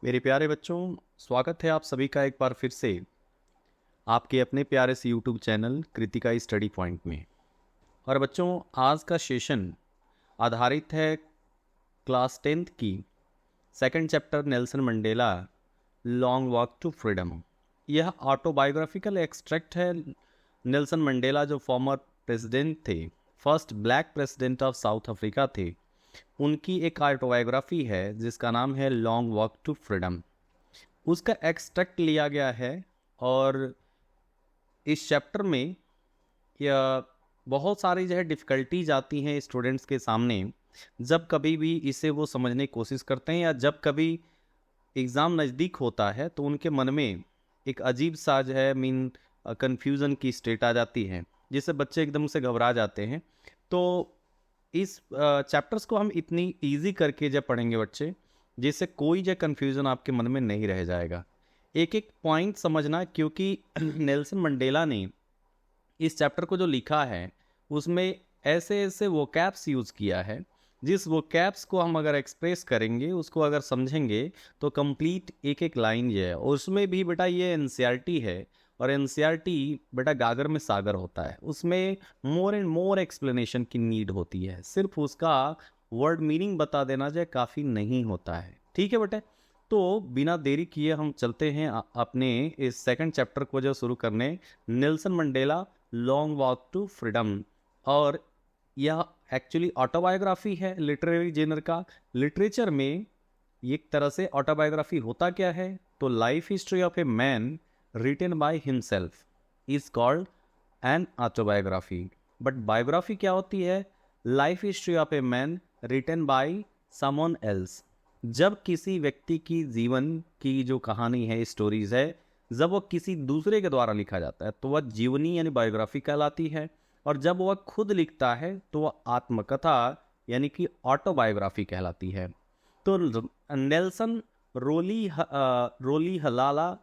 मेरे प्यारे बच्चों, स्वागत है आप सभी का एक बार फिर से आपके अपने प्यारे से YouTube channel Kritika study point में। और बच्चों, आज का सेशन आधारित है क्लास 10th की second chapter Nelson Mandela long walk to freedom. यह ऑटोबायोग्राफिकल एक्सट्रैक्ट है। नेल्सन मंडेला जो फॉर्मर प्रेसिडेंट थे, first black president of South Africa थे, उनकी एक ऑटोबायोग्राफी है जिसका नाम है लॉन्ग वॉक टू फ्रीडम। उसका एक्सट्रैक्ट लिया गया है और इस चैप्टर में यह बहुत सारी जो है डिफ़िकल्टीज आती हैं स्टूडेंट्स के सामने जब कभी भी इसे वो समझने की कोशिश करते हैं, या जब कभी एग्ज़ाम नज़दीक होता है तो उनके मन में एक अजीब सा जो है कन्फ्यूज़न की स्टेट आ जाती है, जिससे बच्चे एकदम से घबरा जाते हैं। तो इस चैप्टर्स को हम इतनी ईजी करके जब पढ़ेंगे बच्चे, जिससे कोई जो कन्फ्यूज़न आपके मन में नहीं रह जाएगा। एक एक पॉइंट समझना, क्योंकि नेल्सन मंडेला ने इस चैप्टर को जो लिखा है उसमें ऐसे ऐसे वोकैब्स यूज़ किया है, जिस वोकैब्स को हम अगर एक्सप्रेस करेंगे, उसको अगर समझेंगे तो कंप्लीट एक एक लाइन जो है, और उसमें भी बेटा ये एनसीईआरटी है, और एनसीईआरटी बेटा गागर में सागर होता है, उसमें मोर एंड मोर एक्सप्लेनेशन की नीड होती है। सिर्फ उसका वर्ड मीनिंग बता देना जो काफ़ी नहीं होता है। ठीक है बेटा, तो बिना देरी किए हम चलते हैं अपने इस सेकंड चैप्टर को जो शुरू करने, Nelson Mandela long walk to freedom. और यह एक्चुअली ऑटोबायोग्राफी है लिटरेरी जेनर का। लिटरेचर में एक तरह से ऑटोबायोग्राफी होता क्या है, तो life history of a man written by himself is called an autobiography. But biography क्या होती है? Life history of a man written by someone else. जब किसी व्यक्ति की जीवन की जो कहानी है, स्टोरीज है, जब वो किसी दूसरे के द्वारा लिखा जाता है तो वह जीवनी यानी बायोग्राफी कहलाती है, और जब वह खुद लिखता है तो वह आत्मकथा यानी कि ऑटोबायोग्राफी कहलाती है। तो नेल्सन रोली हलाला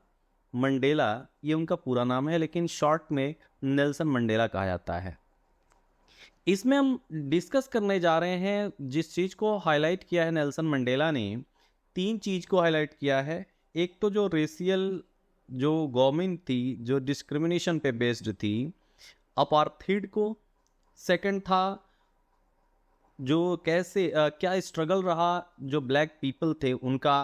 मंडेला ये उनका पूरा नाम है, लेकिन शॉर्ट में नेल्सन मंडेला कहा जाता है। इसमें हम डिस्कस करने जा रहे हैं, जिस चीज़ को हाईलाइट किया है नेल्सन मंडेला ने, तीन चीज़ को हाईलाइट किया है। एक तो जो रेशियल जो गवर्नमेंट थी, जो डिस्क्रिमिनेशन पे बेस्ड थी, अपार्थीड को। सेकंड था जो कैसे क्या स्ट्रगल रहा, जो ब्लैक पीपल थे उनका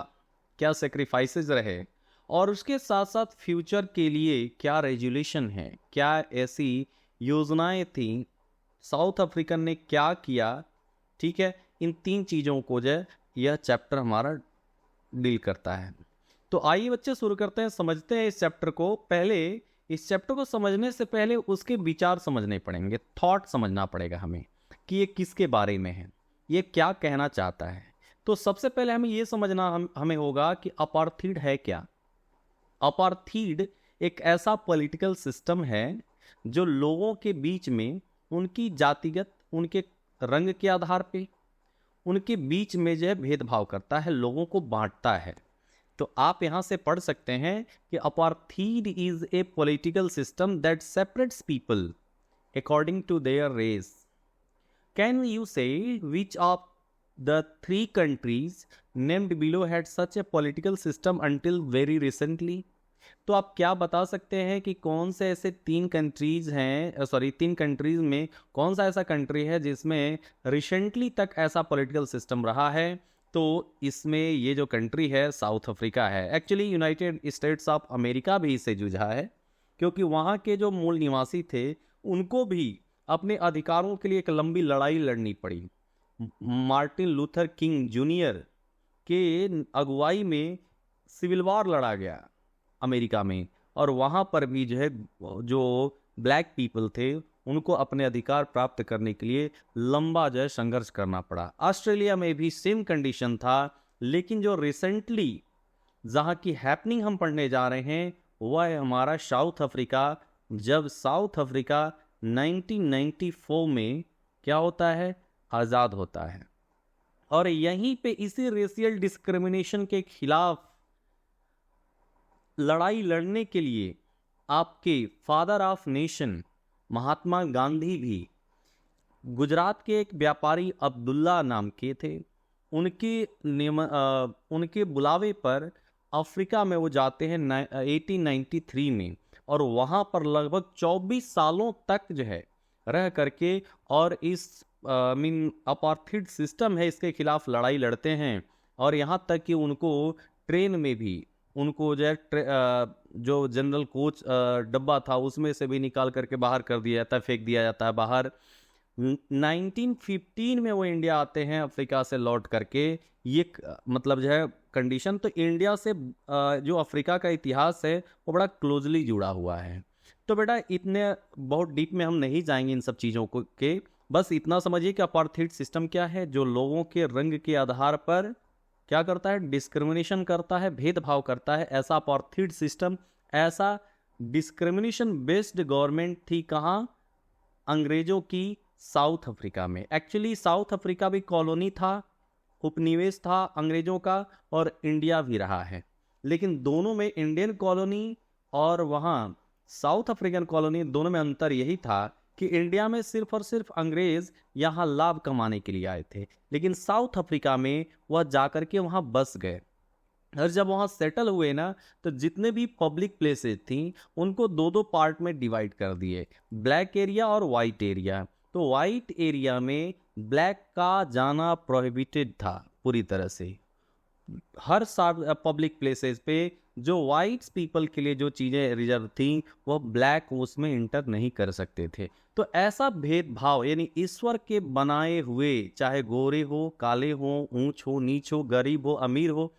क्या सेक्रीफाइसेस रहे, और उसके साथ साथ फ्यूचर के लिए क्या रेजुलेशन है, क्या ऐसी योजनाएं थी, साउथ अफ्रीकन ने क्या किया। ठीक है, इन तीन चीज़ों को जो यह चैप्टर हमारा डील करता है। तो आइए बच्चे शुरू करते हैं, समझते हैं इस चैप्टर को। पहले इस चैप्टर को समझने से पहले उसके विचार समझने पड़ेंगे, थॉट समझना पड़ेगा हमें कि ये किसके बारे में है, ये क्या कहना चाहता है। तो सबसे पहले हमें ये समझना हमें होगा कि अपार्थीड है क्या। अपार्थीड एक ऐसा पॉलिटिकल सिस्टम है जो लोगों के बीच में उनकी जातिगत, उनके रंग के आधार पे, उनके बीच में जो है भेदभाव करता है, लोगों को बांटता है। तो आप यहां से पढ़ सकते हैं कि apartheid is a political system that separates people according to their race. Can you say which of the three countries named below had such a political system until very recently? तो आप क्या बता सकते हैं कि कौन से ऐसे तीन कंट्रीज हैं, तीन कंट्रीज में कौन सा ऐसा कंट्री है जिसमें रिसेंटली तक ऐसा पॉलिटिकल सिस्टम रहा है? तो इसमें ये जो कंट्री है साउथ अफ्रीका है। Actually United states of America भी इससे जूझा है, क्योंकि वहाँ के जो मूल निवासी थे उनको भी अपने अधिकारों के लिए एक लंबी लड़ाई लड़नी पड़ी। मार्टिन लूथर किंग जूनियर के अगुवाई में सिविल वॉर लड़ा गया अमेरिका में, और वहाँ पर भी जो है जो ब्लैक पीपल थे उनको अपने अधिकार प्राप्त करने के लिए लंबा जो है संघर्ष करना पड़ा। ऑस्ट्रेलिया में भी सेम कंडीशन था, लेकिन जो रिसेंटली जहाँ की हैपनिंग हम पढ़ने जा रहे हैं वह है हमारा साउथ अफ्रीका। जब साउथ अफ्रीका 1994 में क्या होता है, आज़ाद होता है, और यहीं पे इसी रेशियल डिस्क्रिमिनेशन के खिलाफ लड़ाई लड़ने के लिए आपके father of nation Mahatma Gandhi भी गुजरात के एक व्यापारी अब्दुल्ला नाम के थे, उनके बुलावे पर अफ्रीका में वो जाते हैं 1893 में, और वहाँ पर लगभग 24 सालों तक जो है रह करके और इस मीन अपार्थीड सिस्टम है इसके खिलाफ लड़ाई लड़ते हैं। और यहाँ तक कि उनको ट्रेन में भी उनको जो है जो जनरल कोच डब्बा था उसमें से भी निकाल करके बाहर कर दिया जाता है, फेंक दिया जाता है बाहर। 1915 में वो इंडिया आते हैं अफ्रीका से लौट करके। ये मतलब जो है कंडीशन, तो इंडिया से जो अफ्रीका का इतिहास है वो बड़ा क्लोजली जुड़ा हुआ है। तो बेटा इतने बहुत डीप में हम नहीं जाएंगे इन सब चीज़ों को के, बस इतना समझिए कि अपार्थीड सिस्टम क्या है, जो लोगों के रंग के आधार पर क्या करता है, डिस्क्रिमिनेशन करता है, भेदभाव करता है। ऐसा अपार्थीड सिस्टम, ऐसा डिस्क्रिमिनेशन बेस्ड गवर्नमेंट थी कहाँ, अंग्रेजों की साउथ अफ्रीका में। एक्चुअली साउथ अफ्रीका भी कॉलोनी था, उपनिवेश था अंग्रेजों का, और इंडिया भी रहा है। लेकिन दोनों में, इंडियन कॉलोनी और वहाँ साउथ अफ्रीकन कॉलोनी, दोनों में अंतर यही था कि इंडिया में सिर्फ और सिर्फ अंग्रेज यहाँ लाभ कमाने के लिए आए थे, लेकिन साउथ अफ्रीका में वह जाकर के वहाँ बस गए। और जब वहाँ सेटल हुए ना, तो जितने भी पब्लिक प्लेसेस थी उनको दो दो पार्ट में डिवाइड कर दिए, ब्लैक एरिया और वाइट एरिया। तो वाइट एरिया में ब्लैक का जाना प्रोहिबिटेड था पूरी तरह से। हर पब्लिक प्लेसेस पे जो वाइट्स पीपल के लिए जो चीज़ें रिजर्व थी वो ब्लैक उसमें इंटर नहीं कर सकते थे। तो ऐसा भेदभाव, यानी ईश्वर के बनाए हुए, चाहे गोरे हो, काले हो, ऊंच हो, नीच हो, गरीब हो, अमीर हो,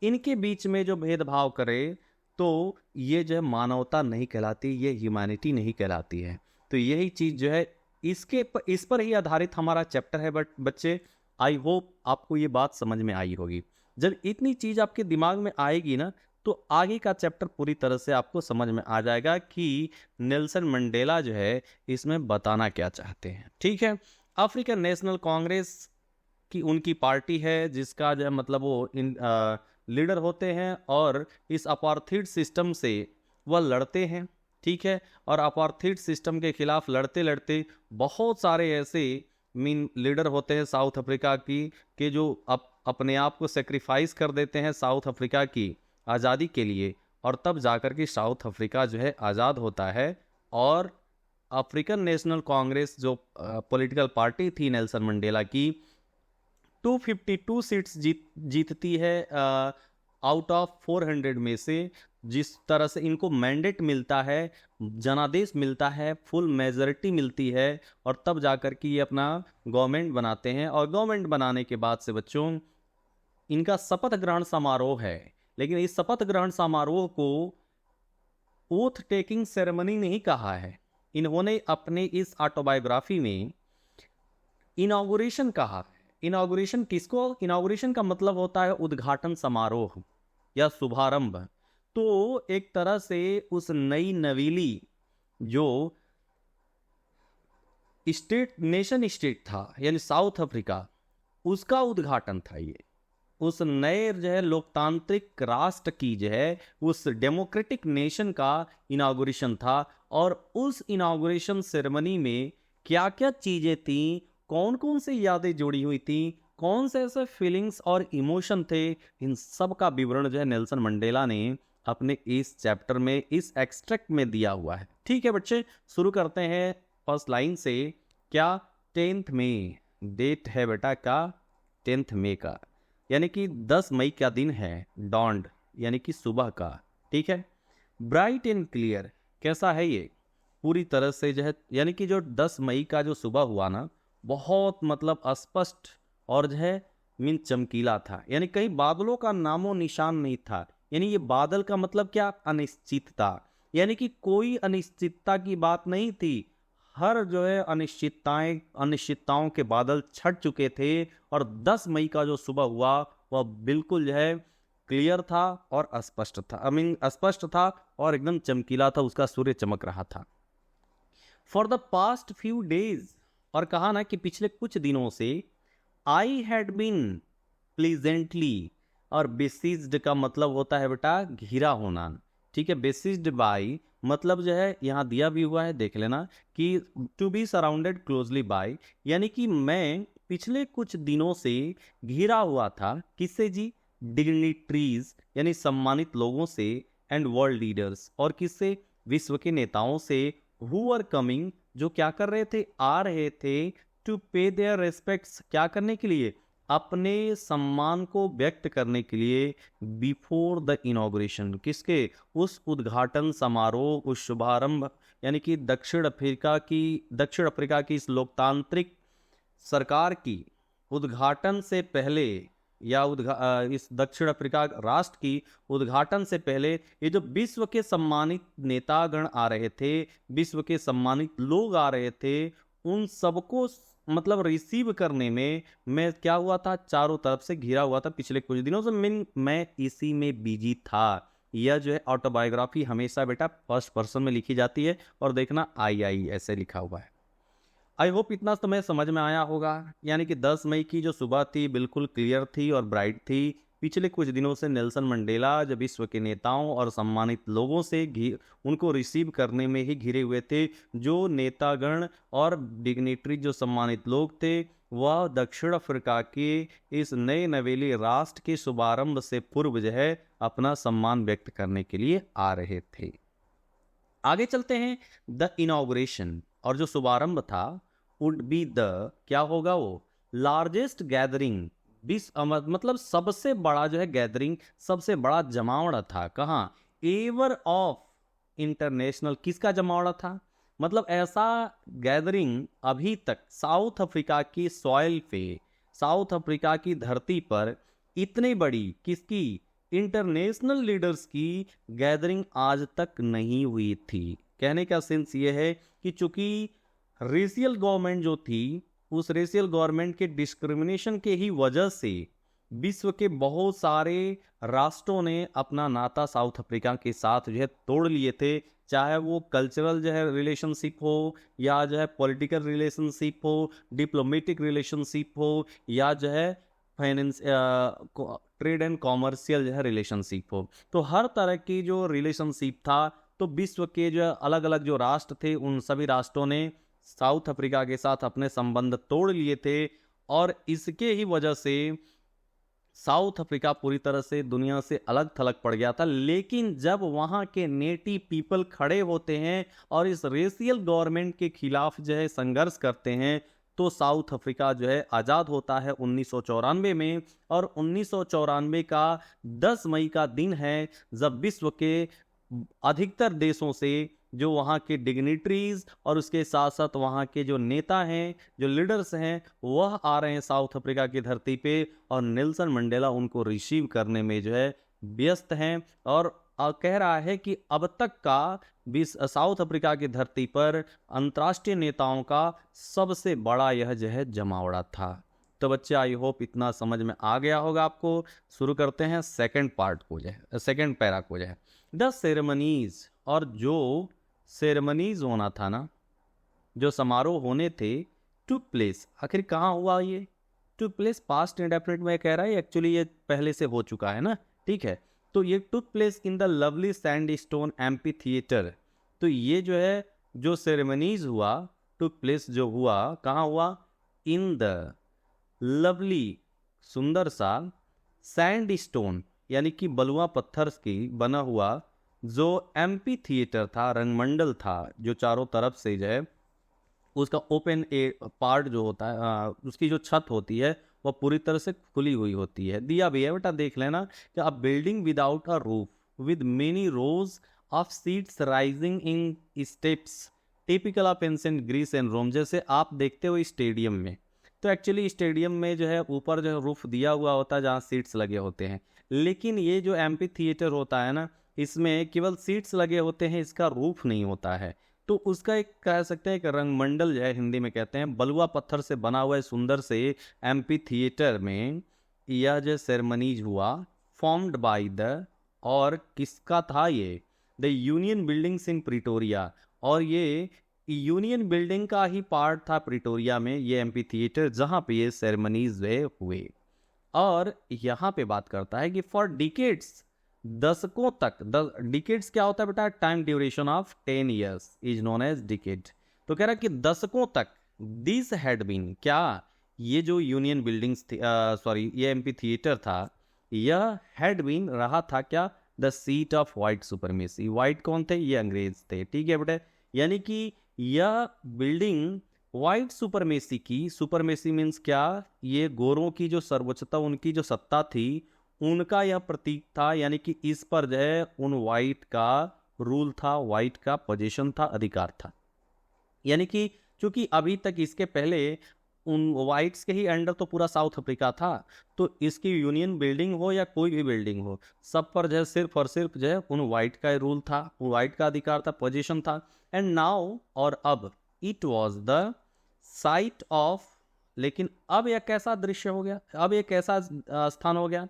इनके बीच में जो भेदभाव करे तो ये जो है मानवता नहीं कहलाती, ये ह्यूमैनिटी नहीं कहलाती है। तो यही चीज़ जो है इस पर ही आधारित हमारा चैप्टर है। बट बच्चे, आई होप आपको ये बात समझ में आई होगी। जब इतनी चीज़ आपके दिमाग में आएगी ना, तो आगे का चैप्टर पूरी तरह से आपको समझ में आ जाएगा कि नेल्सन मंडेला जो है इसमें बताना क्या चाहते हैं। ठीक है, अफ्रीकन नेशनल कांग्रेस की उनकी पार्टी है, जिसका जो मतलब वो लीडर होते हैं, और इस अपार्थीड सिस्टम से वह लड़ते हैं। ठीक है, और अपार्थीड सिस्टम के खिलाफ लड़ते लड़ते बहुत सारे ऐसे लीडर होते हैं साउथ अफ्रीका की के जो अपने आप को सेक्रीफाइस कर देते हैं साउथ अफ्रीका की आज़ादी के लिए, और तब जाकर के साउथ अफ्रीका जो है आज़ाद होता है। और अफ्रीकन नेशनल कांग्रेस जो पॉलिटिकल पार्टी थी नेल्सन मंडेला की, 252 सीट्स जीतती है आउट ऑफ 400 में से। जिस तरह से इनको मैंडेट मिलता है, जनादेश मिलता है, फुल मेजॉरिटी मिलती है, और तब जाकर के ये अपना गवर्नमेंट बनाते हैं। और गवर्नमेंट बनाने के बाद से बच्चों इनका शपथ ग्रहण समारोह है, लेकिन इस शपथ ग्रहण समारोह को ओथ टेकिंग सेरेमनी नहीं कहा है। इन्होंने अपने इस ऑटोबायोग्राफी में इनॉग्रेशन कहा। इनॉग्रेशन किसको, इनॉग्रेशन का मतलब होता है उद्घाटन समारोह या शुभारंभ। तो एक तरह से उस नई नवीली जो स्टेट, नेशन स्टेट था यानी साउथ अफ्रीका, उसका उद्घाटन था ये। उस नए जो है लोकतांत्रिक राष्ट्र की जो है उस डेमोक्रेटिक नेशन का इनॉग्रेशन था। और उस इनॉग्रेशन सेरेमनी में क्या क्या चीजें थी, कौन कौन सी यादें जुड़ी हुई थी, कौन से ऐसे फीलिंग्स और इमोशन थे, इन सब का विवरण जो है नेल्सन मंडेला ने अपने इस चैप्टर में, इस एक्सट्रैक्ट में दिया हुआ है। ठीक है बच्चे, शुरू करते हैं फर्स्ट लाइन से। क्या, 10 मई डेट है बेटा का, 10 मई का, यानी कि 10 मई का दिन है। डॉन्ड यानी कि सुबह का। ठीक है, ब्राइट एंड क्लियर, कैसा है ये, पूरी तरह से जो है, यानी कि जो 10 मई का जो सुबह हुआ ना, बहुत मतलब अस्पष्ट और जो है चमकीला था। यानी कहीं बादलों का नामो निशान नहीं था। यानी ये बादल का मतलब क्या, अनिश्चितता, यानी कि कोई अनिश्चितता की बात नहीं थी। हर जो है अनिश्चितताओं के बादल छट चुके थे। और 10 मई का जो सुबह हुआ वह बिल्कुल जो है क्लियर था और अस्पष्ट था, अस्पष्ट था और एकदम चमकीला था, उसका सूर्य चमक रहा था। For the past few days, और कहा ना कि पिछले कुछ दिनों से, आई हैड बीन प्लीजेंटली, और बेसिस्ड का मतलब होता है बेटा घिरा होना। ठीक है, बेसिस्ड बाय मतलब जो है यहाँ दिया भी हुआ है, देख लेना कि to be surrounded closely by, यानी कि मैं पिछले कुछ दिनों से घिरा हुआ था। किससे जी, डिग्निटरीज यानी सम्मानित लोगों से, एंड वर्ल्ड लीडर्स, और किससे, विश्व के नेताओं से, हु आर कमिंग, जो क्या कर रहे थे, आ रहे थे, टू पे देयर रेस्पेक्ट्स, क्या करने के लिए, अपने सम्मान को व्यक्त करने के लिए, बिफोर द इनॉग्रेशन, किसके, उस उद्घाटन समारोह, उस शुभारंभ, यानी कि दक्षिण अफ्रीका की इस लोकतांत्रिक सरकार की उद्घाटन से पहले, या इस दक्षिण अफ्रीका राष्ट्र की उद्घाटन से पहले, ये जो विश्व के सम्मानित नेतागण आ रहे थे, विश्व के सम्मानित लोग आ रहे थे, उन सबको मतलब रिसीव करने में मैं क्या हुआ था, चारों तरफ से घिरा हुआ था पिछले कुछ दिनों से, मैं इसी में बिजी था। यह जो है ऑटोबायोग्राफी हमेशा बेटा फर्स्ट पर्सन में लिखी जाती है, और देखना आई ऐसे लिखा हुआ है। आई होप इतना तुम्हें समझ में आया होगा। यानी कि 10 मई की जो सुबह थी बिल्कुल क्लियर थी और ब्राइट थी। पिछले कुछ दिनों से नेल्सन मंडेला जब विश्व के नेताओं और सम्मानित लोगों से उनको रिसीव करने में ही घिरे हुए थे। जो नेतागण और डिग्नेटरी जो सम्मानित लोग थे वह दक्षिण अफ्रीका के इस नए नवेले राष्ट्र के शुभारंभ से पूर्व जो है अपना सम्मान व्यक्त करने के लिए आ रहे थे। आगे चलते हैं। द इनॉग्रेशन, और जो शुभारंभ था, वुड बी द, क्या होगा वो, लार्जेस्ट गैदरिंग, मतलब सबसे बड़ा जो है गैदरिंग, सबसे बड़ा जमावड़ा था। कहाँ, एवर ऑफ इंटरनेशनल, किसका जमावड़ा था, मतलब ऐसा गैदरिंग अभी तक साउथ अफ्रीका की सॉइल पे, साउथ अफ्रीका की धरती पर इतनी बड़ी किसकी, इंटरनेशनल लीडर्स की गैदरिंग आज तक नहीं हुई थी। कहने का सेंस ये है कि चूंकि रेशियल गवर्नमेंट जो थी, उस रेशियल गवर्नमेंट के डिस्क्रिमिनेशन के ही वजह से विश्व के बहुत सारे राष्ट्रों ने अपना नाता साउथ अफ्रीका के साथ जो है तोड़ लिए थे। चाहे वो कल्चरल जो है रिलेशनशिप हो, या जो है पॉलिटिकल रिलेशनशिप हो, डिप्लोमेटिक रिलेशनशिप हो, या जो है फाइनेंस ट्रेड एंड कॉमर्शियल जो है रिलेशनशिप हो। तो हर तरह की जो रिलेशनशिप था, तो विश्व के जो अलग अलग जो राष्ट्र थे उन सभी राष्ट्रों ने साउथ अफ्रीका के साथ अपने संबंध तोड़ लिए थे। और इसके ही वजह से साउथ अफ्रीका पूरी तरह से दुनिया से अलग थलग पड़ गया था। लेकिन जब वहां के नेटिव पीपल खड़े होते हैं और इस रेशियल गवर्नमेंट के खिलाफ जो है संघर्ष करते हैं, तो साउथ अफ्रीका जो है आज़ाद होता है 1994 में। और 1994 का 10 मई का दिन है जब विश्व के अधिकतर देशों से जो वहाँ के डिग्निटरीज और उसके साथ साथ वहाँ के जो नेता हैं, जो लीडर्स हैं, वह आ रहे हैं साउथ अफ्रीका की धरती पे, और नेल्सन मंडेला उनको रिसीव करने में जो है व्यस्त हैं। और कह रहा है कि अब तक का साउथ अफ्रीका की धरती पर अंतर्राष्ट्रीय नेताओं का सबसे बड़ा यह जो है जमावड़ा था। तो बच्चे आई होप इतना समझ में आ गया होगा आपको। शुरू करते हैं सेकंड पार्ट को जो है, सेकंड पैरा को जो है, द सेरेमनीज, और जो सेरेमनीज होना था ना, जो समारोह होने थे, टुक प्लेस, आखिर कहाँ हुआ ये, टुक प्लेस पास्ट इंडेफिनिट में कह रहा है, एक्चुअली ये पहले से हो चुका है ना, ठीक है। तो ये took place in the lovely sandstone amphi theatre. तो ये जो है जो सेरेमनीज हुआ, टुक प्लेस जो हुआ, कहाँ हुआ, इन द लवली, सुंदर सा, सैंडस्टोन यानी कि बलुआ पत्थर की बना हुआ जो एम्पी थिएटर था, रंगमंडल था, जो चारों तरफ से जो है उसका ओपन ए पार्ट जो होता है, उसकी जो छत होती है वह पूरी तरह से खुली हुई होती है। दिया भी है बेटा, देख लेना कि a building without a roof with many rows of seats rising in steps typical of ancient Greece and Rome. जैसे आप देखते हो स्टेडियम में, तो एक्चुअली स्टेडियम में जो है ऊपर जो है रूफ दिया हुआ होता है जहाँ सीट्स लगे होते हैं। लेकिन ये जो एम्पी थिएटर होता है ना, इसमें केवल सीट्स लगे होते हैं, इसका रूफ नहीं होता है। तो उसका एक कह सकते हैं कि रंगमंडल जो है, हिंदी में कहते हैं, बलुआ पत्थर से बना हुआ है सुंदर से एम्पी थिएटर में यह जो सेरेमनीज हुआ, फॉर्म्ड बाय द, और किसका था ये, the union buildings in Pretoria. और ये यूनियन बिल्डिंग का ही पार्ट था प्रिटोरिया में, ये एम्पी थिएटर जहाँ पे ये सेरेमनीज हुए। और यहाँ पे बात करता है कि फॉर डिकेड्स, दशकों तक, डिकेड्स क्या होता है बेटा, time duration of 10 years is known as decade. तो कह रहा है कि दशकों तक दिस हैड बीन, क्या, ये जो यूनियन बिल्डिंग्स थी, सॉरी ये एम्पी थिएटर था, यह हैड बीन रहा था क्या, the seat of white supremacy. White कौन थे, ये अंग्रेज थे, ठीक है बेटा। यानी कि यह बिल्डिंग व्हाइट सुपरमेसी की, सुपरमेसी मीन्स क्या, ये गोरों की जो सर्वोच्चता, उनकी जो सत्ता थी, उनका यह प्रतीक था। यानी कि इस पर जो है उन व्हाइट का रूल था, व्हाइट का पोजीशन था, अधिकार था। यानी कि चूंकि अभी तक इसके पहले उन व्हाइट्स के ही अंडर तो पूरा साउथ अफ्रीका था, तो इसकी यूनियन बिल्डिंग हो या कोई भी बिल्डिंग हो, सब पर जो है सिर्फ और सिर्फ जो है उन व्हाइट का रूल था, व्हाइट का अधिकार था, पोजीशन था। एंड नाउ, और अब, it was the site of, लेकिन अब यह कैसा दृश्य हो गया, अब यह कैसा स्थान हो गया,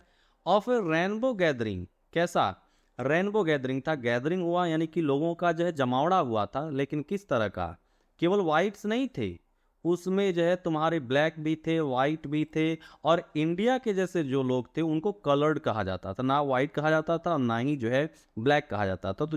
ऑफ ए रेनबो गैदरिंग। कैसा, रेनबो गैदरिंग था, गैदरिंग हुआ यानी कि लोगों का जो है जमावड़ा हुआ था, लेकिन किस तरह का, केवल व्हाइट्स नहीं थे, उसमें जो है तुम्हारे ब्लैक भी थे, व्हाइट भी थे, और इंडिया के जैसे जो लोग थे उनको कलर्ड कहा जाता था, ना व्हाइट कहा जाता था ना ही जो है ब्लैक कहा जाता था। तो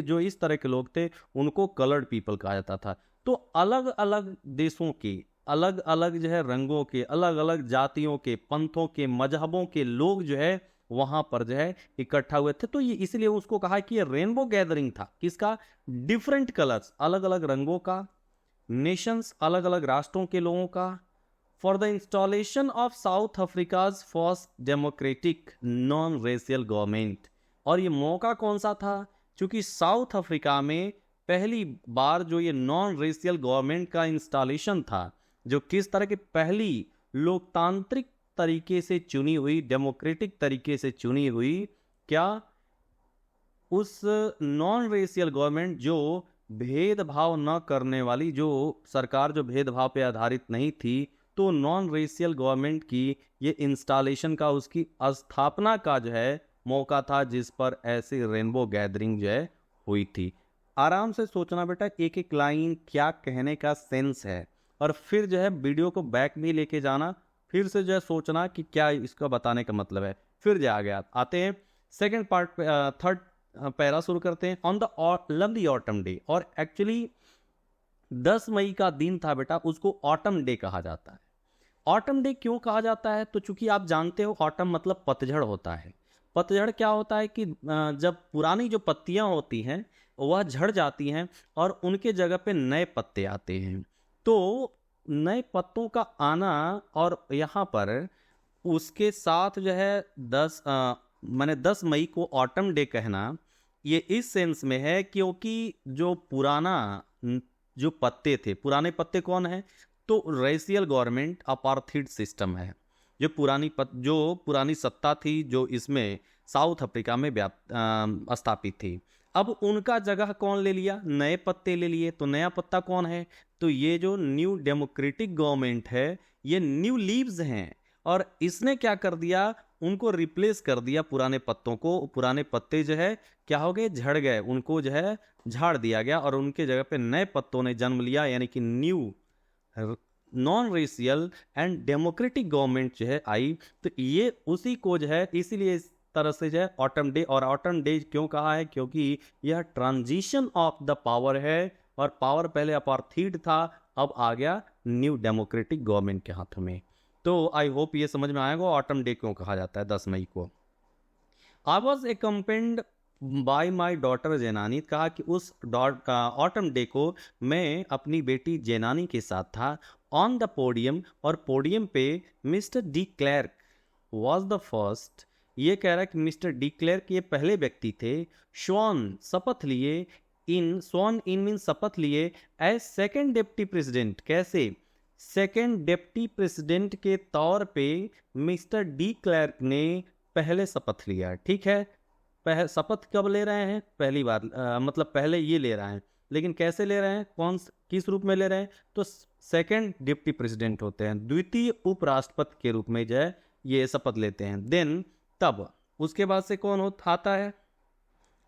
जो इस तरह के लोग थे उनको कलर्ड पीपल कहा जाता था। तो अलग अलग देशों के, अलग अलग जो है रंगों के, अलग अलग जातियों के, पंथों के, मजहबों के लोग जो है वहां पर जो है इकट्ठा हुए थे। तो ये इसलिए उसको कहा कि ये रेनबो गैदरिंग था, किसका, डिफरेंट कलर्स, अलग अलग रंगों का, नेशंस, अलग अलग राष्ट्रों के लोगों का, for the installation of south Africa's first democratic non racial government. और ये मौका कौन सा था, क्योंकि साउथ अफ्रीका में पहली बार जो ये नॉन रेशियल गवर्नमेंट का इंस्टॉलेशन था, जो किस तरह की पहली लोकतांत्रिक तरीके से चुनी हुई, डेमोक्रेटिक तरीके से चुनी हुई, क्या, उस नॉन रेशियल गवर्नमेंट जो भेदभाव न करने वाली, जो सरकार जो भेदभाव पे आधारित नहीं थी, तो नॉन रेशियल गवर्नमेंट की ये इंस्टॉलेशन का, उसकी स्थापना का जो है मौका था, जिस पर ऐसी रेनबो गैदरिंग जो है हुई थी। आराम से सोचना बेटा, एक एक लाइन क्या कहने का सेंस है, और फिर जो है वीडियो को बैक भी लेके जाना, फिर से जो है सोचना कि क्या इसका बताने का मतलब है। फिर जो आगे आते हैं सेकेंड पार्ट पे, थर्ड पैरा शुरू करते हैं। On the lovely autumn day, और एक्चुअली 10 मई का दिन था बेटा, उसको ऑटम डे कहा जाता है। ऑटम डे क्यों कहा जाता है, तो चूंकि आप जानते हो ऑटम मतलब पतझड़ होता है। पतझड़ क्या होता है कि जब पुरानी जो पत्तियां होती हैं वह झड़ जाती हैं और उनके जगह पे नए पत्ते आते हैं। तो नए पत्तों का आना, और यहाँ पर उसके साथ जो है 10 मई को ऑटम डे कहना, ये इस सेंस में है क्योंकि जो पुराना जो पत्ते थे, पुराने पत्ते कौन है, तो रेशियल गवर्नमेंट अपार्थीड सिस्टम है, जो पुरानी सत्ता थी, जो इसमें साउथ अफ्रीका में स्थापित थी। अब उनका जगह कौन ले लिया, नए पत्ते ले लिए। तो नया पत्ता कौन है, तो ये जो न्यू डेमोक्रेटिक गवर्नमेंट है, ये न्यू लीव्स हैं, और इसने क्या कर दिया, उनको रिप्लेस कर दिया पुराने पत्तों को। पुराने पत्ते जो है क्या हो गए, झड़ गए, उनको जो है झाड़ दिया गया, और उनके जगह पे नए पत्तों ने जन्म लिया, यानी कि new non racial and democratic government जो है आई। तो ये उसी को जो है, इसीलिए इस तरह से जो है ऑटम डे। और ऑटम डे क्यों कहा है, क्योंकि यह ट्रांजिशन ऑफ द पावर है, और पावर पहले अपार्थीड था, अब आ गया न्यू डेमोक्रेटिक गवर्नमेंट के हाथ में। तो आई होप ये समझ में आएगा ऑटम डे क्यों कहा जाता है 10 मई को। I was accompanied by my daughter Janani, कहा कि उस ऑटम डे को मैं अपनी बेटी जेनानी के साथ था। ऑन द पोडियम, और पोडियम पे mister de Klerk was the first, ये कह रहा है कि मिस्टर डी क्लर्क ये पहले व्यक्ति थे, स्वॉन शपथ लिए, स्वॉन इन मीन शपथ लिए, एज सेकेंड डिप्टी प्रेसिडेंट। कैसे, सेकेंड डिप्टी प्रेसिडेंट के तौर पे मिस्टर डी क्लर्क ने पहले शपथ लिया। ठीक है, शपथ कब ले रहे हैं, पहली बार, मतलब पहले ये ले रहे हैं, लेकिन कैसे ले रहे हैं, किस रूप में ले रहे हैं, तो सेकेंड डिप्टी प्रेसिडेंट होते हैं, द्वितीय उपराष्ट्रपति के रूप में जो है ये शपथ लेते हैं। देन तब उसके बाद से कौन आता है,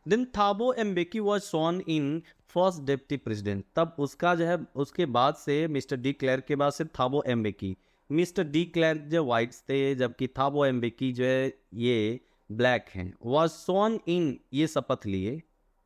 then Thabo Mbeki was sworn in first deputy president. तब उसका जो है, उसके बाद से मिस्टर डी क्लर्क के बाद से थाबो एम्बेकी, मिस्टर डी क्लर्क जो व्हाइट्स थे, जबकि थाबो एम्बेकी जो है ये ब्लैक हैं, वॉज स्वॉर्न इन, ये शपथ लिए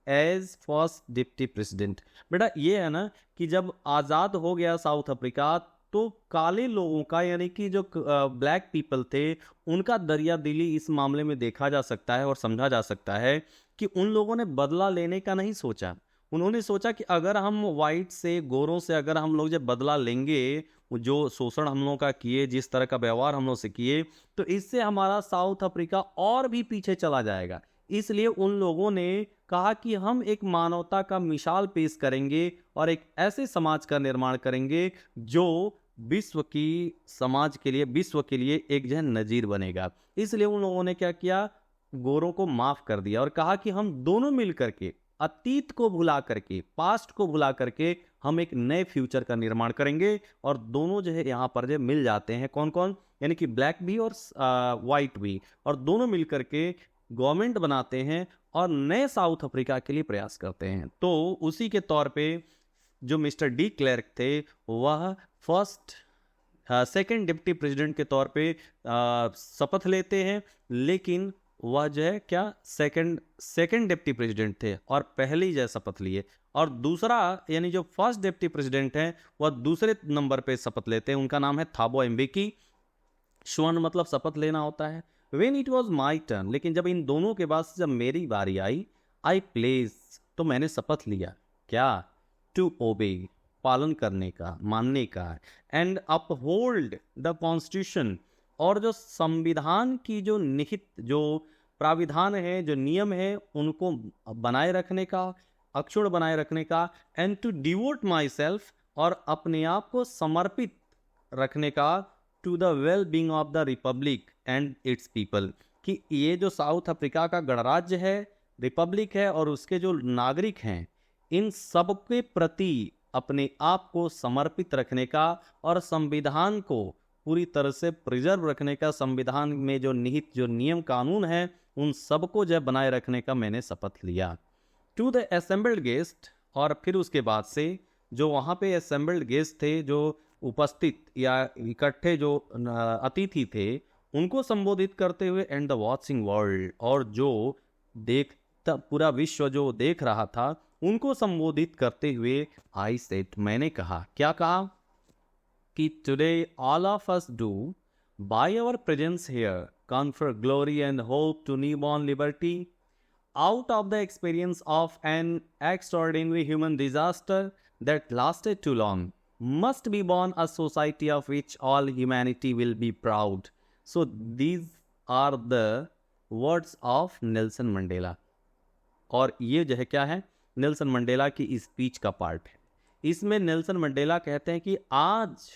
एज फर्स्ट डिप्टी प्रेसिडेंट। बेटा ये है ना कि जब आज़ाद हो गया साउथ अफ्रीका, तो काले लोगों का यानी कि जो ब्लैक पीपल थे उनका दरिया दिली इस मामले में देखा जा सकता है और समझा जा सकता है कि उन लोगों ने बदला लेने का नहीं सोचा। उन्होंने सोचा कि अगर हम वाइट से, गोरों से अगर हम लोग जब बदला लेंगे, जो शोषण हम लोगों का किए, जिस तरह का व्यवहार हम लोग से किए, तो इससे हमारा साउथ अफ्रीका और भी पीछे चला जाएगा। इसलिए उन लोगों ने कहा कि हम एक मानवता का मिसाल पेश करेंगे और एक ऐसे समाज का निर्माण करेंगे जो विश्व की समाज के लिए, विश्व के लिए एक जो है नजीर बनेगा। इसलिए उन लोगों ने क्या किया, गोरों को माफ कर दिया और कहा कि हम दोनों मिल करके अतीत को भुला करके, पास्ट को भुला करके हम एक नए फ्यूचर का निर्माण करेंगे। और दोनों जो है यहाँ पर जो मिल जाते हैं, कौन कौन, यानी कि ब्लैक भी और वाइट भी, और दोनों मिल करके गवर्नमेंट बनाते हैं और नए साउथ अफ्रीका के लिए प्रयास करते हैं। तो उसी के तौर पे जो मिस्टर डी क्लर्क थे वह सेकंड डिप्टी प्रेसिडेंट के तौर पे शपथ लेते हैं, लेकिन वह जो है क्या सेकंड डिप्टी प्रेसिडेंट थे और पहले ही जो है शपथ लिए। और दूसरा यानी जो फर्स्ट डिप्टी प्रेसिडेंट हैं वह दूसरे नंबर पे शपथ लेते हैं, उनका नाम है थाबो एम्बेकी। स्वर्ण मतलब शपथ लेना होता है। When it was my turn, लेकिन जब इन दोनों के बाद जब मेरी बारी आई, I pledged, तो मैंने शपथ लिया क्या, to obey, पालन करने का, मानने का, and uphold the constitution, और जो संविधान की जो निहित जो प्राविधान है, जो नियम है, उनको बनाए रखने का, अक्षुण्ण बनाए रखने का, and to devote myself, और अपने आप को समर्पित रखने का, to the well being of the republic and its people, कि ये जो साउथ अफ्रीका का गणराज्य है, रिपब्लिक है, और उसके जो नागरिक हैं, इन सब के प्रति अपने आप को समर्पित रखने का और संविधान को पूरी तरह से प्रिजर्व रखने का, संविधान में जो निहित जो नियम कानून है उन सबको जो बनाए रखने का मैंने शपथ लिया। टू द असेंबल्ड गेस्ट, और फिर उसके बाद से जो वहाँ पे असेंबल्ड गेस्ट थे, जो उपस्थित या इकट्ठे जो अतिथि थे, उनको संबोधित करते हुए, एंड द वॉचिंग वर्ल्ड, और जो देखता पूरा विश्व जो देख रहा था उनको संबोधित करते हुए, आई सेड, मैंने कहा, क्या कहा, कि today all of us do by our presence here confer glory and hope to newborn liberty out of the experience of an extraordinary human disaster that lasted too long, must be born a society of which all humanity will be proud. So these are the words of Nelson Mandela. और ये जो है क्या है, Nelson Mandela की speech का part है। इसमें नेल्सन मंडेला कहते हैं कि आज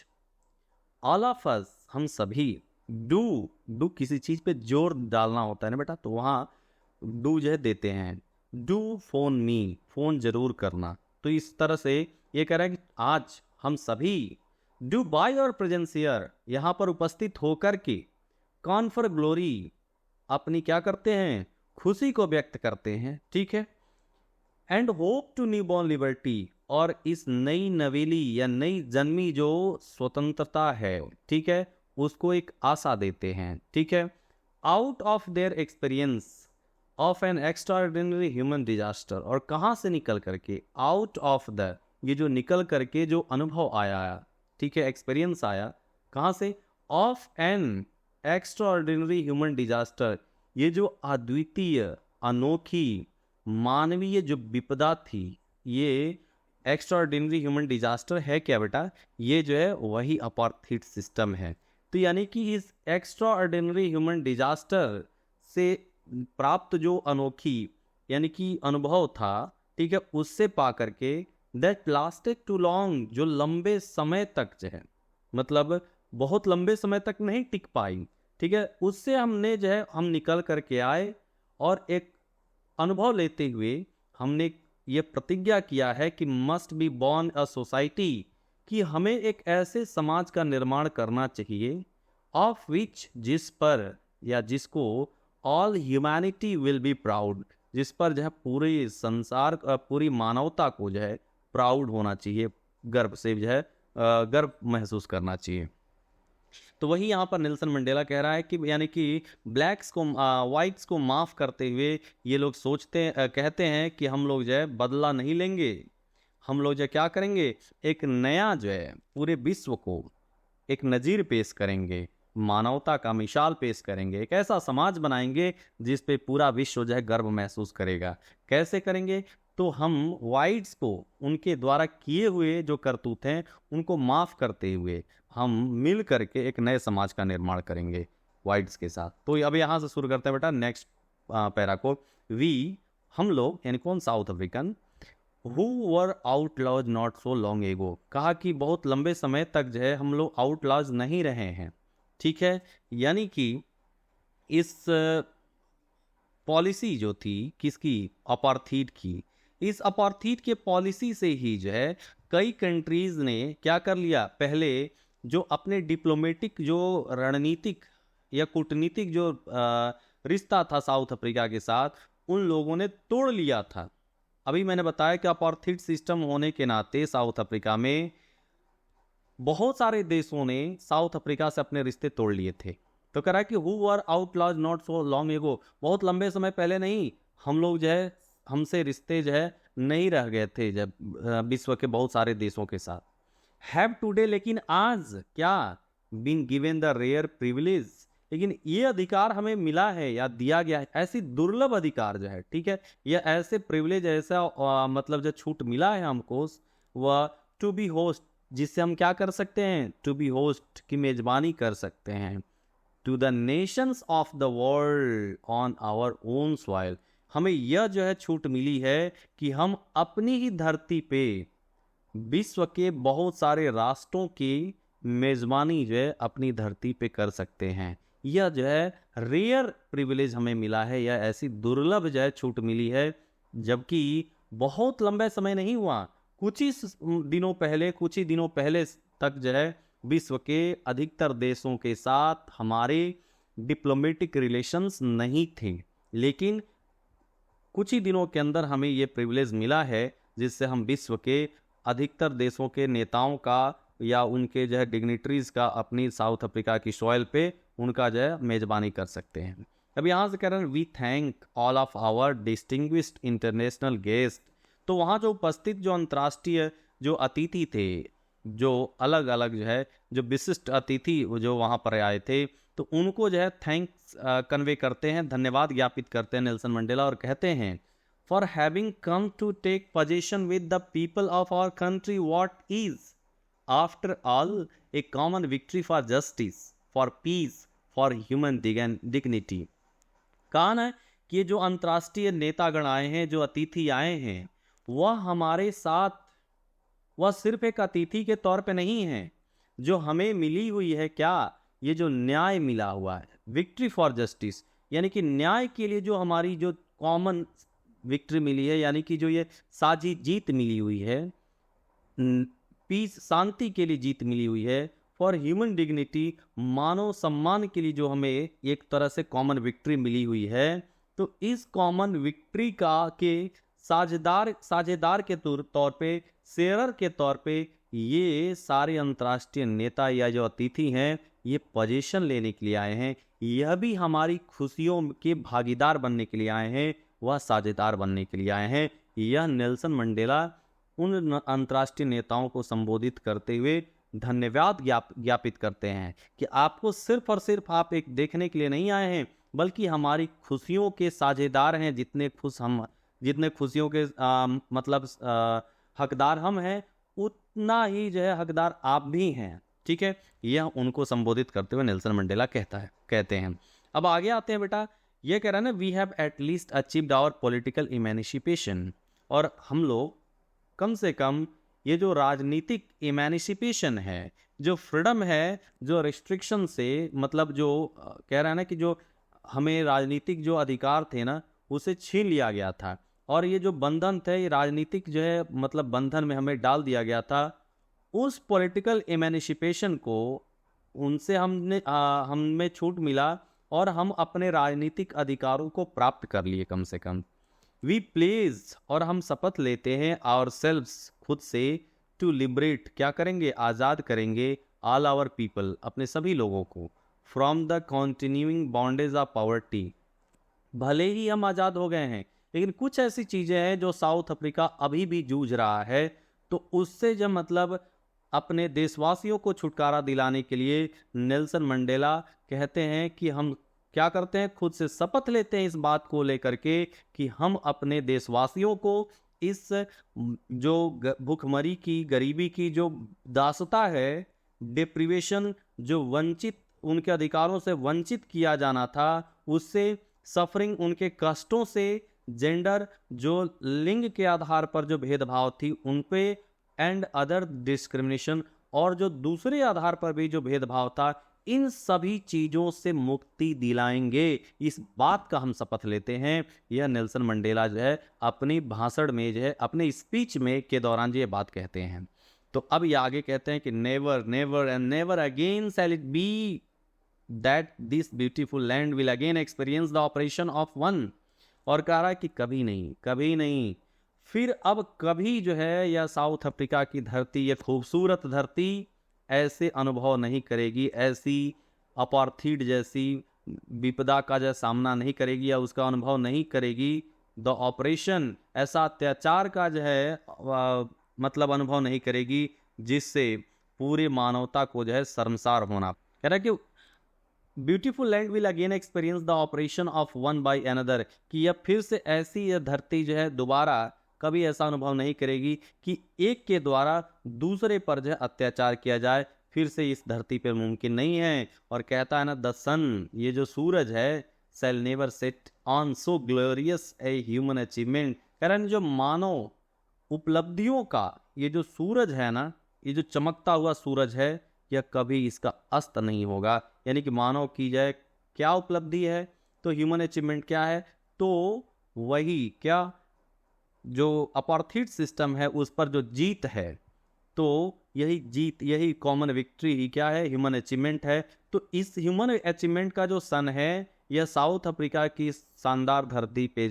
ऑल ऑफ अस, हम सभी, डू किसी चीज़ पे जोर डालना होता है ना बेटा, तो वहाँ डू जो है देते हैं, डू फोन मी, फोन जरूर करना। तो इस तरह से ये कह रहा है कि आज हम सभी डू बाय और प्रेजेंस हियर, यहाँ पर उपस्थित होकर के, कॉन्फर ग्लोरी, अपनी क्या करते हैं, खुशी को व्यक्त करते हैं, ठीक है, and hope to newborn liberty, और इस नई नवेली या नई जन्मी जो स्वतंत्रता है, ठीक है, उसको एक आशा देते हैं, ठीक है, out of their experience of N extraordinary human disaster, और कहाँ से निकल करके, आउट ऑफ द, ये जो निकल करके जो अनुभव आया, ठीक है, एक्सपीरियंस आया, कहाँ से, of N extraordinary human disaster, ये जो अद्वितीय, अनोखी मानवीय जो विपदा थी, ये एक्स्ट्राऑर्डिनरी ह्यूमन डिजास्टर है क्या बेटा, ये जो है वही अपार्थाइड सिस्टम है। तो यानी कि इस एक्स्ट्राऑर्डिनरी ह्यूमन डिजास्टर से प्राप्त जो अनोखी यानी कि अनुभव था, ठीक है, उससे पा करके, दैट लास्टेड टू लॉन्ग, जो लंबे समय तक जो है, मतलब बहुत लंबे समय तक नहीं टिक पाई, ठीक है, उससे हमने जो है हम निकल करके आए और एक अनुभव लेते हुए हमने ये प्रतिज्ञा किया है कि must be born a society, कि हमें एक ऐसे समाज का निर्माण करना चाहिए, ऑफ विच, जिस पर या जिसको, all humanity will be proud, जिस पर जो है पूरे संसार, पूरी मानवता को जो है प्राउड होना चाहिए, गर्व से जो है गर्व महसूस करना चाहिए। तो वही यहाँ पर नेल्सन मंडेला कह रहा है कि यानी कि ब्लैक्स को, वाइट्स को माफ़ करते हुए ये लोग कहते हैं कि हम लोग जो है बदला नहीं लेंगे, हम लोग जो क्या करेंगे, एक नया जो है पूरे विश्व को एक नज़ीर पेश करेंगे, मानवता का मिसाल पेश करेंगे, एक ऐसा समाज बनाएंगे जिस पे पूरा विश्व जो है गर्व महसूस करेगा। कैसे करेंगे? तो हम वाइट्स को उनके द्वारा किए हुए जो करतूत हैं उनको माफ़ करते हुए हम मिल करके एक नए समाज का निर्माण करेंगे वाइट्स के साथ। तो अब यहाँ से शुरू करते हैं बेटा नेक्स्ट पैरा को। वी, हम लोग यानी कौन, south African, who were outlaws not so long ago, कहा कि बहुत लंबे समय तक जो है हम लोग आउटलॉज नहीं रहे हैं। ठीक है, यानी कि इस पॉलिसी जो थी किसकी, अपार्थीड की, इस अपार्थीड के पॉलिसी से ही जो है कई कंट्रीज ने क्या कर लिया, पहले जो अपने डिप्लोमेटिक जो रणनीतिक या कूटनीतिक जो रिश्ता था साउथ अफ्रीका के साथ, उन लोगों ने तोड़ लिया था। अभी मैंने बताया कि अपार्थीड सिस्टम होने के नाते साउथ अफ्रीका में बहुत सारे देशों ने साउथ अफ्रीका से अपने रिश्ते तोड़ लिए थे। तो कह रहा है कि who were outlaws not so long ago, बहुत लंबे समय पहले नहीं, हम लोग जो है हमसे रिश्ते जो है नहीं रह गए थे जब विश्व के बहुत सारे देशों के साथ। हैव टुडे, लेकिन आज क्या, been given the rare privilege, लेकिन ये अधिकार हमें मिला है या दिया गया है, ऐसी दुर्लभ अधिकार जो है, ठीक है, या ऐसे प्रिविलेज, ऐसा मतलब जो छूट मिला है हमको, वह टू बी होस्ट, जिससे हम क्या कर सकते हैं, टू बी होस्ट की मेजबानी कर सकते हैं, to the nations of the world on our own soil, हमें यह जो है छूट मिली है कि हम अपनी ही धरती पे विश्व के बहुत सारे राष्ट्रों की मेजबानी जो है अपनी धरती पे कर सकते हैं। यह जो है रेयर प्रिविलेज हमें मिला है, यह ऐसी दुर्लभ जो है छूट मिली है, जबकि बहुत लंबे समय नहीं हुआ, कुछ ही दिनों पहले तक जो है विश्व के अधिकतर देशों के साथ हमारे डिप्लोमेटिक रिलेशंस नहीं थे, लेकिन कुछ ही दिनों के अंदर हमें ये प्रिविलेज मिला है जिससे हम विश्व के अधिकतर देशों के नेताओं का या उनके जो है डिग्निटरीज का अपनी साउथ अफ्रीका की सॉइल पे उनका जो है मेजबानी कर सकते हैं। अब यहाँ से कह रहे हैं we thank all of our distinguished international guest, तो वहाँ जो उपस्थित जो अंतर्राष्ट्रीय जो अतिथि थे, जो अलग अलग जो है जो विशिष्ट अतिथि जो वहाँ पर आए थे, तो उनको जो है थैंक्स कन्वे करते हैं, धन्यवाद ज्ञापित करते हैं नेल्सन मंडेला, और कहते हैं for having come to take position with the people of our country what is after all a common victory for justice, for peace, for human dignity. कहा है कि ये जो अंतर्राष्ट्रीय नेतागण आए हैं, जो अतिथि आए हैं, वह हमारे साथ, वह सिर्फ एक अतिथि के तौर पे नहीं है, जो हमें मिली हुई है क्या, ये जो न्याय मिला हुआ है, विक्ट्री फॉर जस्टिस, यानी कि न्याय के लिए जो हमारी जो कॉमन विक्ट्री मिली है, यानी कि जो ये साझी जीत मिली हुई है, पीस, शांति के लिए जीत मिली हुई है, फॉर ह्यूमन डिग्निटी, मानव सम्मान के लिए जो हमें एक तरह से कॉमन विक्ट्री मिली हुई है, तो इस कॉमन विक्ट्री का के साझेदार के तौर पे, शेयरर के तौर पे ये सारे अंतर्राष्ट्रीय नेता या जो अतिथि हैं ये पोजीशन लेने के लिए आए हैं, यह भी हमारी खुशियों के भागीदार बनने के लिए आए हैं, वह साझेदार बनने के लिए आए हैं। यह नेल्सन मंडेला उन अंतर्राष्ट्रीय नेताओं को संबोधित करते हुए धन्यवाद ज्ञापित करते हैं कि आपको सिर्फ और सिर्फ आप एक देखने के लिए नहीं आए हैं, बल्कि हमारी खुशियों के साझेदार हैं। जितने खुशियों के हकदार हम हैं, उतना ही जो है हकदार आप भी हैं। ठीक है, यह उनको संबोधित करते हुए नेल्सन मंडेला कहते हैं। अब आगे आते हैं बेटा, ये कह रहा है ना, we have at least achieved our political emancipation, और हम लोग कम से कम ये जो राजनीतिक इमेनिसिपेशन है, जो फ्रीडम है, जो रिस्ट्रिक्शन से मतलब जो कह रहा है ना कि जो हमें राजनीतिक जो अधिकार थे ना उसे छीन लिया गया था, और ये जो बंधन थे, ये राजनीतिक जो है मतलब बंधन में हमें डाल दिया गया था, उस पॉलिटिकल इमेनिसिपेशन को उनसे हमें छूट मिला और हम अपने राजनीतिक अधिकारों को प्राप्त कर लिए कम से कम। वी प्लेज, और हम शपथ लेते हैं, आवर सेल्व्स, खुद से, टू लिबरेट, क्या करेंगे, आज़ाद करेंगे, ऑल आवर पीपल, अपने सभी लोगों को, from the continuing bondage of poverty. भले ही हम आज़ाद हो गए हैं, लेकिन कुछ ऐसी चीज़ें हैं जो साउथ अफ्रीका अभी भी जूझ रहा है, तो उससे जब मतलब अपने देशवासियों को छुटकारा दिलाने के लिए नेल्सन मंडेला कहते हैं कि हम क्या करते हैं, खुद से शपथ लेते हैं इस बात को लेकर के कि हम अपने देशवासियों को इस जो भूखमरी की, गरीबी की जो दासता है, डिप्रीवेशन, जो वंचित, उनके अधिकारों से वंचित किया जाना था, उससे सफरिंग, उनके कष्टों से, जेंडर, जो लिंग के आधार पर जो भेदभाव थी उन पे, एंड अदर डिस्क्रिमिनेशन, और जो दूसरे आधार पर भी जो भेदभाव था, इन सभी चीजों से मुक्ति दिलाएंगे, इस बात का हम शपथ लेते हैं। यह नेल्सन मंडेला जो है अपनी भाषण में, जो है अपने स्पीच में के दौरान ये बात कहते हैं। तो अब ये आगे कहते हैं कि never never and never again shall it be that this beautiful land will again experience the operation of one. और कह रहा है कि कभी नहीं, कभी नहीं, फिर अब कभी जो है यह साउथ अफ्रीका की धरती, यह खूबसूरत धरती ऐसे अनुभव नहीं करेगी, ऐसी अपार्थीड जैसी विपदा का जो सामना नहीं करेगी या उसका अनुभव नहीं करेगी। द ऑपरेशन, ऐसा अत्याचार का जो है मतलब अनुभव नहीं करेगी जिससे पूरी मानवता को जो है शर्मसार होना। कह रहा है कि beautiful land will again experience the operation of one by another, कि यह फिर से ऐसी यह धरती जो है दोबारा कभी ऐसा अनुभव नहीं करेगी कि एक के द्वारा दूसरे पर जो है अत्याचार किया जाए, फिर से इस धरती पर मुमकिन नहीं है। और कहता है ना, द सन, ये जो सूरज है, शैल never set on so glorious a human achievement. कारण जो मानव उपलब्धियों का ये जो सूरज है ना, ये जो चमकता हुआ सूरज है, यह कभी इसका अस्त नहीं होगा। यानी कि मानव की जाए क्या उपलब्धि है, तो ह्यूमन अचीवमेंट क्या है, तो वही क्या, जो अपार्थीड सिस्टम है उस पर जो जीत है, तो यही जीत, यही कॉमन विक्ट्री ही क्या है, ह्यूमन अचीवमेंट है। तो इस ह्यूमन अचीवमेंट का जो सन है, यह साउथ अफ्रीका की शानदार धरती पे,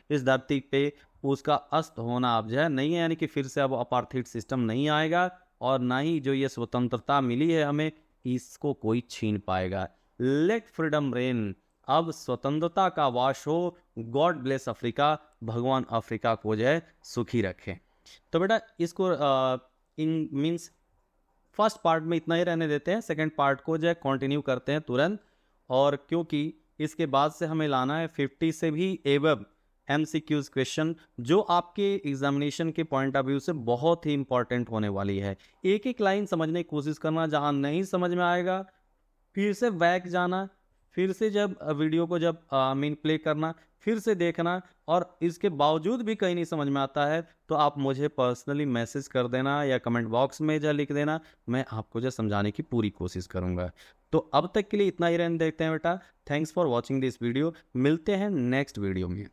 इस धरती पे उसका अस्त होना अब जो है नहीं है। यानी कि फिर से अब अपार्थीड सिस्टम नहीं आएगा, और ना ही जो ये स्वतंत्रता मिली है हमें, इसको कोई छीन पाएगा। लेट फ्रीडम रेन, अब स्वतंत्रता का वास हो। गॉड ब्लेस अफ्रीका, भगवान अफ्रीका को जो है सुखी रखें। तो बेटा इसको इन मीन्स फर्स्ट पार्ट में इतना ही रहने देते हैं, सेकंड पार्ट को जो है कंटिन्यू करते हैं तुरंत। और क्योंकि इसके बाद से हमें लाना है 50 से भी एबव MCQs क्वेश्चन, जो आपके एग्जामिनेशन के पॉइंट ऑफ व्यू से बहुत ही इंपॉर्टेंट होने वाली है। एक एक लाइन समझने की कोशिश करना, जहां नहीं समझ में आएगा फिर से बैक जाना, फिर से जब वीडियो को जब प्ले करना, फिर से देखना, और इसके बावजूद भी कहीं नहीं समझ में आता है तो आप मुझे पर्सनली मैसेज कर देना या कमेंट बॉक्स में जो लिख देना, मैं आपको जो समझाने की पूरी कोशिश करूंगा। तो अब तक के लिए इतना ही रहने देते हैं बेटा। Thanks for watching this video, मिलते हैं नेक्स्ट वीडियो में।